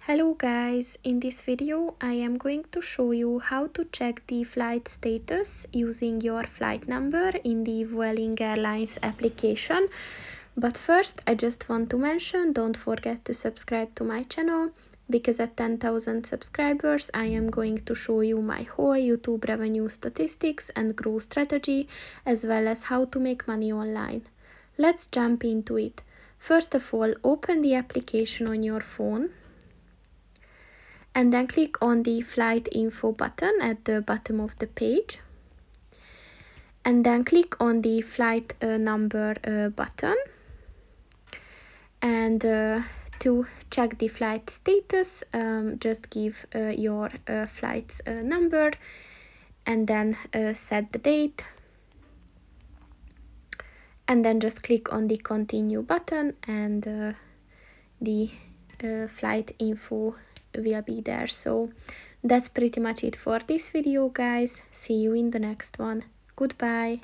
Hello guys, in this video I am going to show you how to check the flight status using your flight number in the Vueling Airlines application. But first I just want to mention, don't forget to subscribe to my channel, because at 10,000 subscribers I am going to show you my whole YouTube revenue statistics and growth strategy, as well as how to make money online. Let's jump into it. First of all, open the application on your phone and then click on the flight info button at the bottom of the page, and then click on the flight number button, and to check the flight status, just give your flight's number and then set the date, and then just click on the continue button, and the flight info will be there. So that's pretty much it for this video, guys. See you in the next one. Goodbye.